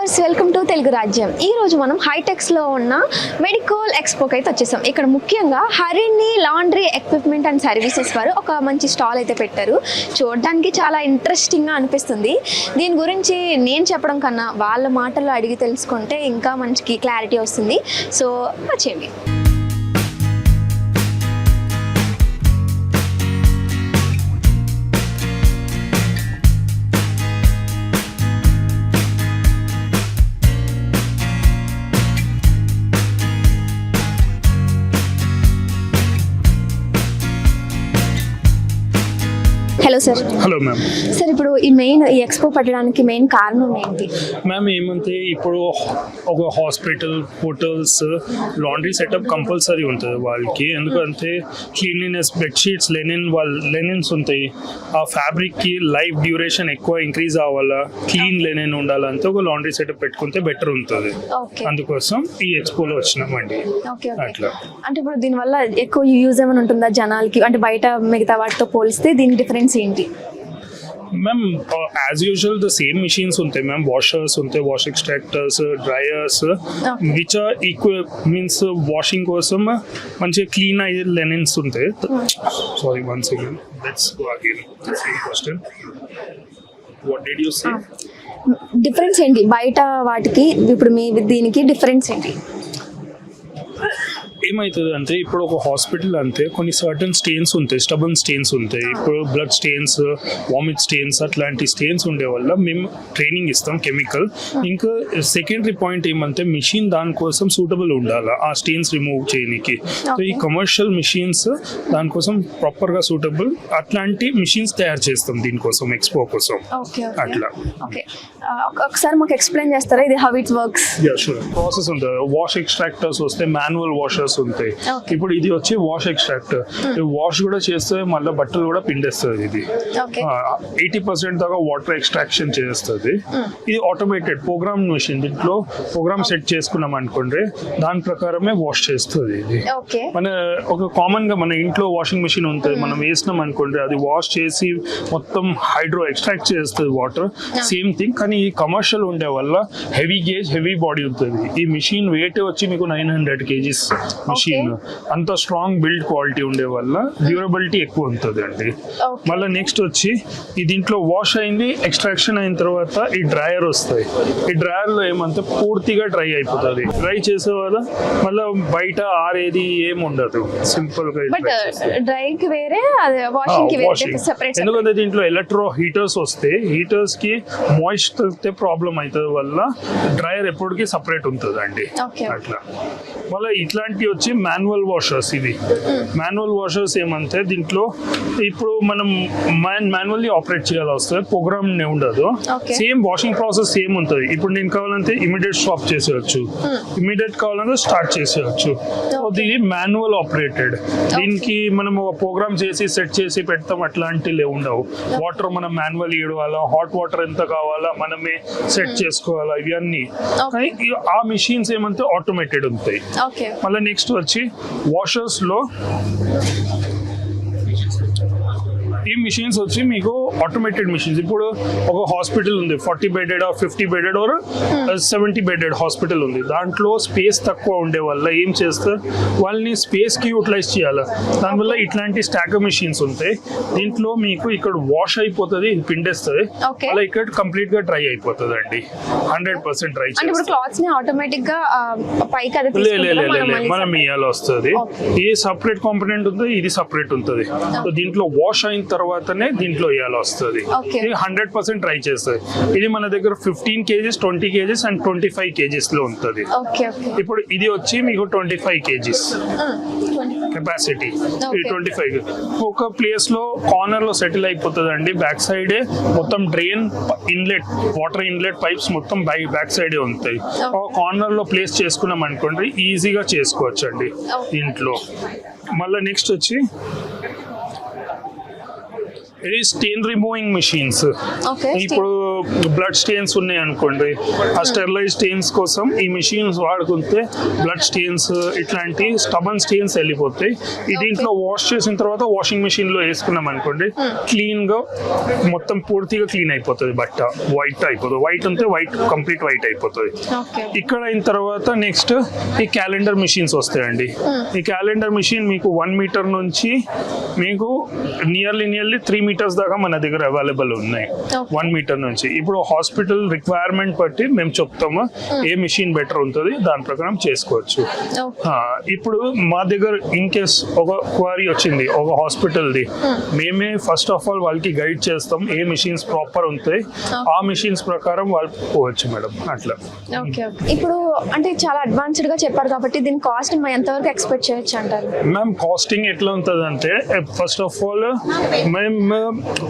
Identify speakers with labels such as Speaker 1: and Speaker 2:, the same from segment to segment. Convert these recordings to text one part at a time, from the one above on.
Speaker 1: Viewers welcome to Telugu రాజ్యం. ఈ రోజు మనం హైటెక్స్లో ఉన్న మెడికల్ ఎక్స్పోకి అయితే వచ్చేసాం. ఇక్కడ ముఖ్యంగా Harini laundry equipment and services వారు ఒక మంచి స్టాల్ అయితే పెట్టారు. చూడడానికి చాలా ఇంట్రెస్టింగ్గా అనిపిస్తుంది. దీని గురించి నేను చెప్పడం కన్నా వాళ్ళ మాటల్లో అడిగి తెలుసుకుంటే ఇంకా మంచి క్లారిటీ వస్తుంది. సో వచ్చేయండి. Hello sir.
Speaker 2: Hello ma'am.
Speaker 1: Sir, ఇప్పుడు ఈ ఎక్స్పో పెట్టడానికి మెయిన్ కారణం ఏంటి?
Speaker 2: మ్యామ్ ఏమంటే ఇప్పుడు ఒక hospital, hotels laundry setup compulsory ఉంటుంది వాళ్ళకి. ఎందుకంటే క్లీన్లీనెస్, బెడ్షీట్స్, లెనిన్స్ ఉంటాయి. ఆ ఫ్యాబ్రిక్కి లైఫ్ డ్యూరేషన్ ఎక్కువ ఇంక్రీజ్ అవ్వాలా, క్లీన్ లెనిన్ ఉండాలంటే ఒక లాండ్రీ సెటప్ పెట్టుకుంటే బెటర్ ఉంటుంది. అందుకోసం ఈ ఎక్స్పోలో వచ్చినామండి. అట్లా
Speaker 1: అంటే ఇప్పుడు దీనివల్ల ఎక్కువ యూజ్ ఏమైనా ఉంటుందా జనాలకి? అంటే బయట మిగతా వాటితో పోలిస్తే దీని డిఫరెన్స్ ఏంటి?
Speaker 2: Ma'am as usual the same machines ఉంటాయి మ్యామ్. వాషర్స్ ఉంటాయి, wash extractors, dryers, which are equal means washing కోసం మంచిగా క్లీన్ అయ్యే లెనిన్స్ ఉంటాయి. Sorry, one second, let's go again the same question. What did you say?
Speaker 1: Difference ఏంటి బయట వాటికి ఇప్పుడు మీ దీనికి డిఫరెన్స్ ఏంటి?
Speaker 2: ఏమవుతుంది అంటే ఇప్పుడు ఒక హాస్పిటల్ అంటే కొన్ని సర్టన్ స్టెయిన్స్ ఉంటాయి, స్టబన్ స్టెయిన్స్ ఉంటాయి. ఇప్పుడు బ్లడ్ స్టెయిన్స్, వామిట్ స్టెయిన్స్, అట్లాంటి స్టెయిన్స్ ఉండే వల్ల మేము ట్రైనింగ్ ఇస్తాం కెమికల్. ఇంకా సెకండరీ పాయింట్ ఏమంటే మిషన్ దానికోసం సూటబుల్ ఉండాలి ఆ స్టెయిన్స్ రిమూవ్ చేయడానికి. సో ఈ కమర్షియల్ మిషన్స్ దానికోసం ప్రాపర్గా సూటబుల్ అట్లాంటి మిషన్స్ తయారు చేస్తాం దీనికోసం, ఎక్స్పో కోసం. అట్లా
Speaker 1: ఒకసారి మాకు ఎక్స్ప్లెయిన్ చేస్తారా ఇది హౌ ఇట్ వర్క్స్?
Speaker 2: ప్రాసెస్ ఉంటుంది. వాష్ ఎక్స్ట్రాక్టర్స్ వస్తే మాన్యువల్ వాషర్స్ ఉంటాయి. ఇప్పుడు ఇది వచ్చి వాష్ ఎక్స్ట్రాక్టర్. వాష్ కూడా చేస్తే మళ్ళీ బట్టలు కూడా పిండేస్తుంది. ఇది 80% దాకా వాటర్ ఎక్స్ట్రాక్షన్ చేస్తుంది. ఇది ఆటోమేటెడ్ ప్రోగ్రామ్ మెషిన్. దీంట్లో ప్రోగ్రామ్ సెట్ చేసుకున్నాం అనుకోండి, దాని ప్రకారమే వాష్ చేస్తుంది. ఇది మన ఒక కామన్ గా మన ఇంట్లో వాషింగ్ మెషిన్ ఉంటుంది, మనం వేసినాం అనుకోండి అది వాష్ చేసి మొత్తం హైడ్రో ఎక్స్ట్రాక్ట్ చేస్తుంది వాటర్. Same thing. కానీ ఈ కమర్షియల్ ఉండే వల్ల హెవీ గేజ్, హెవీ బాడీ ఉంటుంది. ఈ మిషన్ వెయిట్ వచ్చి మీకు 900 kgs మిషన్. అంత స్ట్రాంగ్ బిల్డ్ క్వాలిటీ ఉండే వల్ల డ్యూరబిలిటీ ఎక్కువ ఉంటుంది అండి. మళ్ళీ నెక్స్ట్ వచ్చి ఈ దీంట్లో వాష్ అయింది, ఎక్స్ట్రాక్షన్ అయిన తర్వాత ఈ డ్రైయర్ వస్తాయి. ఈ డ్రైయర్ లో ఏమంటే పూర్తిగా డ్రై అయిపోతుంది. డ్రై చేసే వల్ల మళ్ళీ బయట ఆరేది ఏం ఉండదు, సింపుల్ గా. ఎందుకంటే దీంట్లో ఎలక్ట్రో హీటర్స్ వస్తాయి. హీటర్స్ కి మాయిశ్చర్ ప్రాబ్లం అవుతుంది వల్ల డ్రైయర్ ఎప్పటికీ సపరేట్ ఉంటుంది అండి. అట్లా మళ్ళీ ఇట్లాంటి వచ్చి మాన్యువల్ వాషర్స్. ఇవి మాన్యువల్ వాషర్స్ ఏమంటే దీంట్లో ఇప్పుడు మనం మాన్యువల్లీ ఆపరేట్ చేయాలి వస్తుంది, ప్రోగ్రామ్ ఉండదు. సేమ్ వాషింగ్ ప్రాసెస్ సేమ్ ఉంటుంది. ఇప్పుడు నేను కావాలంటే ఇమీడియట్ స్టాప్ చేసేయచ్చు, ఇమీడియట్ కావాలంటే స్టార్ట్ చేసేయచ్చు. ఇది మాన్యువల్ ఆపరేటెడ్. దీనికి మనం ఒక ప్రోగ్రామ్ చేసి సెట్ చేసి పెడతాం, అట్లాంటివి ఉండవు. వాటర్ మనం మాన్యువల్ ఇవ్వాలా, హాట్ వాటర్ ఎంత కావాలా మనమే సెట్ చేసుకోవాలా, ఇవన్నీ. ఆ మిషన్స్ ఏమంటే ఆటోమేటెడ్ ఉంటాయి. మళ్ళీ నెక్స్ట్ వచ్చి వాషర్స్ లో ఈ మిషన్స్ వచ్చి మీకు ఆటోమేటెడ్ మిషన్స్. ఇప్పుడు ఒక హాస్పిటల్ ఉంది, 40 bedded or 50 bedded or 70 bedded hospital ఉంది. దాంట్లో స్పేస్ తక్కువ ఉండే వల్ల ఏం చేస్తారు, వాళ్ళని స్పేస్ కి యూటిలైజ్ చేయాలి. దానివల్ల ఇట్లాంటి స్టాకర్ మిషన్స్ ఉంటాయి. దీంట్లో మీకు ఇక్కడ వాష్ అయిపోతుంది, పిండేస్తుంది, అలా ఇక్కడ కంప్లీట్ గా డ్రై అయిపోతుంది అండి. 100% డ్రై. మనం ఇయ్యాలి వస్తుంది. ఏ సపరేట్ కాంపోనెంట్ ఉందో ఇది సపరేట్ ఉంటుంది. దీంట్లో వాష్ అయిన తర్వాతనే దీంట్లో వేయాలి వస్తుంది. ఇది 100% ట్రై చేస్తుంది. ఇది మన దగ్గర 15 kgs, 20 kgs అండ్ 25 kgs లో ఉంటుంది. ఇప్పుడు ఇది వచ్చి మీకు 25 kgs కెపాసిటీ. 25 ఒక ప్లేస్ లో కార్నర్ లో సెటిల్ అయిపోతుంది అండి. బ్యాక్ సైడే మొత్తం drain inlet, water inlet pipes మొత్తం బ్యాక్ సైడే ఉంటాయి. ఒక కార్నర్ లో ప్లేస్ చేసుకున్నాం అనుకోండి, ఈజీగా చేసుకోవచ్చు అండి దీంట్లో. మళ్ళీ నెక్స్ట్ వచ్చి ఇది స్టెయిన్ రిమూవింగ్ మెషిన్స్.
Speaker 1: ఓకే.
Speaker 2: ఇప్పుడు బ్లడ్ స్టెయిన్స్ ఉన్నాయి అనుకోండి, ఆ స్టెరిలైజ్ స్టెయిన్స్ కోసం ఈ మెషిన్స్ వాడుకుంటే బ్లడ్ స్టెయిన్స్ ఇట్లాంటి స్టబన్ స్టెయిన్స్ వెళ్ళిపోతాయి. ఈ దీంట్లో వాష్ చేసిన తర్వాత వాషింగ్ మెషిన్ లో వేసుకున్నాం అనుకోండి, క్లీన్ గా మొత్తం పూర్తిగా క్లీన్ అయిపోతుంది, బట్ట వైట్ అయిపోతుంది. వైట్ ఉంటే వైట్ కంప్లీట్ వైట్ అయిపోతుంది. ఇక్కడ అయిన తర్వాత నెక్స్ట్ ఈ క్యాలెండర్ మెషిన్స్ వస్తాయండి. ఈ క్యాలెండర్ మెషిన్ మీకు 1 మీటర్ నుంచి మీకు నియర్లీ 3 మీటర్స్ దాకా మన దగ్గర అవైలబుల్ ఉన్నాయి. 1 మీటర్ నుంచి. ఇప్పుడు హాస్పిటల్ రిక్వైర్మెంట్ బట్టి మేము చెప్తాము ఏ మెషిన్ బెటర్ ఉంటుంది, దాని ప్రకారం చేసుకోవచ్చు. ఇప్పుడు మా దగ్గర ఇన్ కేస్ ఒక క్వరీ వచ్చింది ఒక హాస్పిటల్ది, మేమే ఫస్ట్ ఆఫ్ ఆల్ వాళ్ళకి గైడ్ చేస్తాం ఏ మెషిన్స్ ప్రాపర్ ఉంటాయి, ఆ మెషిన్స్ ప్రకారం వాళ్ళు పోవచ్చు మేడం. అట్లా.
Speaker 1: ఇప్పుడు అంటే చాలా అడ్వాన్స్డ్ గా చెప్పారు కాబట్టి దీని కాస్ట్ ఎంతవరకు ఎక్స్పెక్ట్ చేయొచ్చు అంటారు?
Speaker 2: మ్యామ్ కాస్టింగ్ ఎట్లా ఉంటుంది అంటే, ఫస్ట్ ఆఫ్ ఆల్ మేము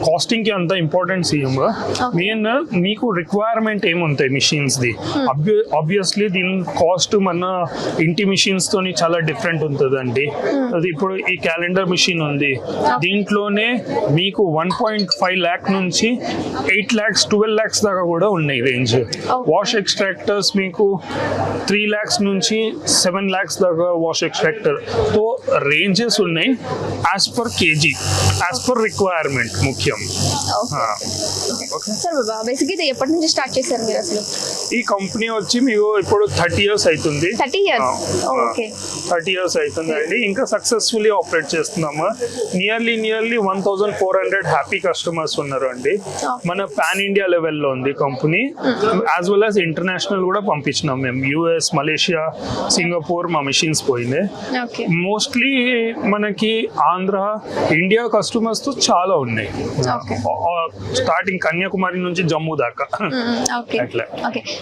Speaker 2: కాస్టింగ్ కి అంత ఇంపార్టెన్స్ ఇవ్వము. మెయిన్ మీకు రిక్వైర్మెంట్ ఏముంటాయి మిషన్స్ ది, ఆబ్వియస్లీ దీని కాస్ట్ మన ఇంటి మిషన్స్ తోని చాలా డిఫరెంట్ ఉంటుంది అండి. అది ఇప్పుడు ఈ క్యాలెండర్ మిషన్ ఉంది, దీంట్లోనే మీకు 1.5 lakh నుంచి 8 lakhs 12 lakhs దాకా కూడా ఉన్నాయి రేంజ్. వాష్ ఎక్స్ట్రాక్టర్స్ మీకు 3 lakhs నుంచి 7 lakhs దాకా వాష్ ఎక్స్ట్రాక్టర్ తో రేంజెస్ ఉన్నాయి. As per KG, as per requirement ముఖ్యం.
Speaker 1: సార్ బేసిక్ ఇది ఎప్పటి నుంచి స్టార్ట్ చేశారు మీరు అసలు?
Speaker 2: ఈ కంపెనీ వచ్చి మీకు ఇప్పుడు 30 years అవుతుంది.
Speaker 1: 30 years. ఓకే.
Speaker 2: 30 years అవుతుంది అండి. ఇంకా సక్సెస్ఫుల్లీ ఆపరేట్ చేస్తున్నాము. నియర్లీ 1400 హ్యాపీ కస్టమర్స్ ఉన్నారు అండి. మన పాన్ ఇండియా లెవెల్లో ఉంది company, as well as international కూడా పంపించినాం మేము. US, మలేషియా, సింగపూర్ మా మిషన్స్ పోయినాయి. మోస్ట్లీ మనకి ఆంధ్ర, ఇండియా కస్టమర్స్ తో చాలా ఉన్నాయి, స్టార్టింగ్ కన్యాకుమారి నుంచి జమ్మూ దాకా. అట్లా.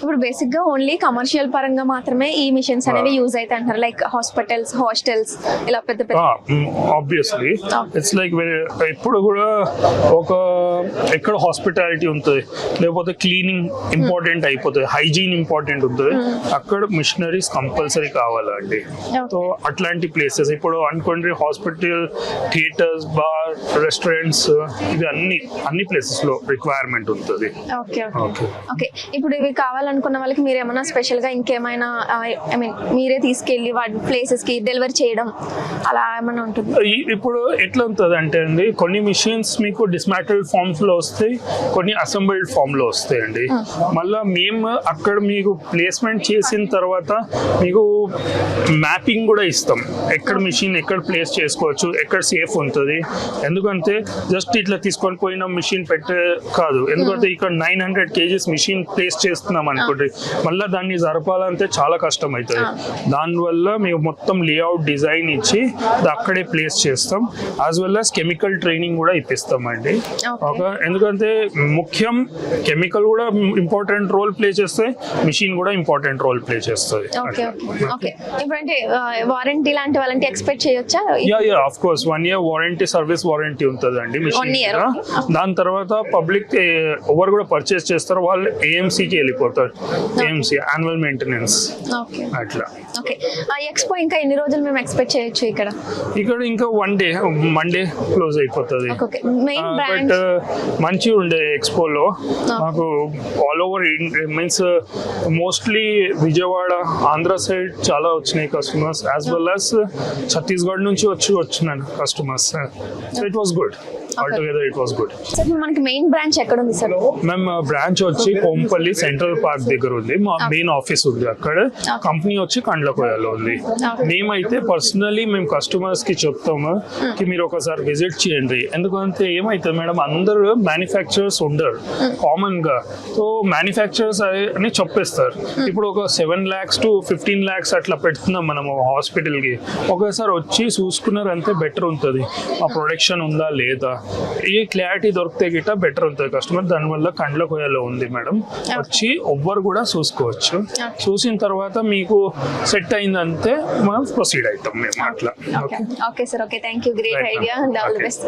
Speaker 1: ఇప్పుడు బేసిక్ గా ఓన్లీ కమర్షియల్ పరంగా మాత్రమే ఈ మిషన్స్ అనేవి యూజ్ అయితే అంటారు, లైక్ హాస్పిటల్స్, హాస్టల్స్ ఇలా పెద్ద పెద్ద.
Speaker 2: ఆబ్వియస్లీ ఇట్స్ లైక్ ఎప్పుడు కూడా ఒక ఎక్కడ హాస్పిటాలిటీ ఉంటుంది, లేకపోతే క్లీనింగ్ ఇంపార్టెంట్ అయిపోతుంది, హైజీన్ ఇంపార్టెంట్ ఉంటుంది, అక్కడ మిషనరీస్ కంపల్సరీ కావాలండి. సో అట్లాంటి ప్లేసెస్ ఇప్పుడు అనుకోండి, హాస్పిటల్, థియేటర్స్, బార్, రెస్టారెంట్స్, ఇది అన్ని ప్లేసెస్ లో రిక్వైర్మెంట్ ఉంటుంది.
Speaker 1: ఓకే. ఇప్పుడు ఇవి కావాలనుకున్న వాళ్ళకి మీరు ఏమైనా స్పెషల్ గా ఇంకేమైనా ఐ మీన్ మీరే తీసుకెళ్లి వాటి ప్లేసెస్ కి డెలివరీ చేయడం అలా ఏమైనా ఉంటుంది?
Speaker 2: ఇప్పుడు ఎట్లా ఉంటుంది అంటే అండి, కొన్ని మిషన్స్ మీకు డిస్మాంటిల్డ్ ఫార్మ్స్ లో వస్తాయి, కొన్ని అసెంబుల్డ్ ఫార్మ్ లో వస్తాయండి. మళ్ళా మేము అక్కడ మీకు ప్లేస్మెంట్ చేసిన తర్వాత మీకు మ్యాపింగ్ కూడా ఇస్తాం, ఎక్కడ మిషన్ ఎక్కడ ప్లేస్ చేసుకోవచ్చు, ఎక్కడ సేఫ్ ఉంటుంది. ఎందుకంటే జస్ట్ ఇట్లా తీసుకొని పోయిన మిషన్ పెట్టే కాదు, ఎందుకంటే ఇక్కడ 900 kgs మిషన్ ప్లేస్ చేస్తున్నాం అనుకోండి, మళ్ళీ దాన్ని జరపాలంటే చాలా కష్టం అవుతుంది. దానివల్ల మేము మొత్తం లేఅవుట్ డిజైన్ ఇచ్చి అక్కడే ప్లేస్ చేస్తాం, as well as chemical training కూడా ఇప్పిస్తాం అండి. ఎందుకంటే ముఖ్యం కెమికల్ కూడా ఇంపార్టెంట్ రోల్ ప్లే చేస్తే, మిషన్ కూడా ఇంపార్టెంట్ రోల్ ప్లే చేస్తుంది.
Speaker 1: ఇప్పుడంటే వారంటీ లాంటి వాళ్ళంటే ఎక్స్పెక్ట్ చేయొచ్చా?
Speaker 2: Yeah of course 1 year warranty, service warranty ఉంటుంది అండి మిషన్. దాని తర్వాత పబ్లిక్ ఎవరు కూడా పర్చేస్ చేస్తారు, వాళ్ళు AMCకి వెళ్ళిపోతారు, AMC యాన్యువల్ మెయింటెనెన్స్. అట్లా.
Speaker 1: ఎక్స్పో ఇంకా ఎన్ని రోజులు మేము ఎక్స్పెక్ట్ చేయొచ్చు ఇక్కడ?
Speaker 2: ఇంకా మండే క్లోజ్ అయిపోతుంది. బట్ మంచి ఉండే ఎక్స్పోలో మాకు all over means mostly Vijayawada, Andhra side చాలా వచ్చినాయి customers, as well as Chhattisgarh నుంచి వచ్చినాను customers. So it was good. Altogether it was good.
Speaker 1: Sir, మనకి మెయిన్ బ్రాంచ్ ఎక్కడ ఉంది సార్?
Speaker 2: మేము బ్రాంచ్ వచ్చి కోంపల్లి సెంట్రల్ పార్క్ దగ్గర ఉంది, మా మెయిన్ ఆఫీస్ ఉంది అక్కడ. కంపెనీ వచ్చి కండ్లకోయలో ఉంది. మేమైతే పర్సనలీ మేము కస్టమర్స్ కి చెప్తాము కి మీరు ఒకసారి విజిట్ చేయండి, ఎందుకంటే ఏమైతే మేడం అందరూ మ్యానుఫ్యాక్చరర్స్ ఉండరు కామన్ గా, సో మ్యానుఫ్యాక్చరర్స్ అని చెప్పేస్తారు. ఇప్పుడు ఒక 7 lakhs to 15 lakhs అట్లా పెడుతున్నాం మనము హాస్పిటల్ కి, ఒకసారి వచ్చి చూసుకున్నారంటే బెటర్ ఉంటుంది, ఆ ప్రొడక్షన్ ఉందా లేదా, ఈ క్లారిటీ దొరికితే గిట్ట బెటర్ ఉంటుంది కస్టమర్. దానివల్ల కండ్లకోయలో ఉంది మేడం, వచ్చి ఎవ్వరు కూడా చూసుకోవచ్చు. చూసిన తర్వాత మీకు సెట్ అయిందంటే మనం ప్రొసీడ్ అవుతాం మేము అట్లా.
Speaker 1: Okay sir, okay, thank you, great idea, all the best.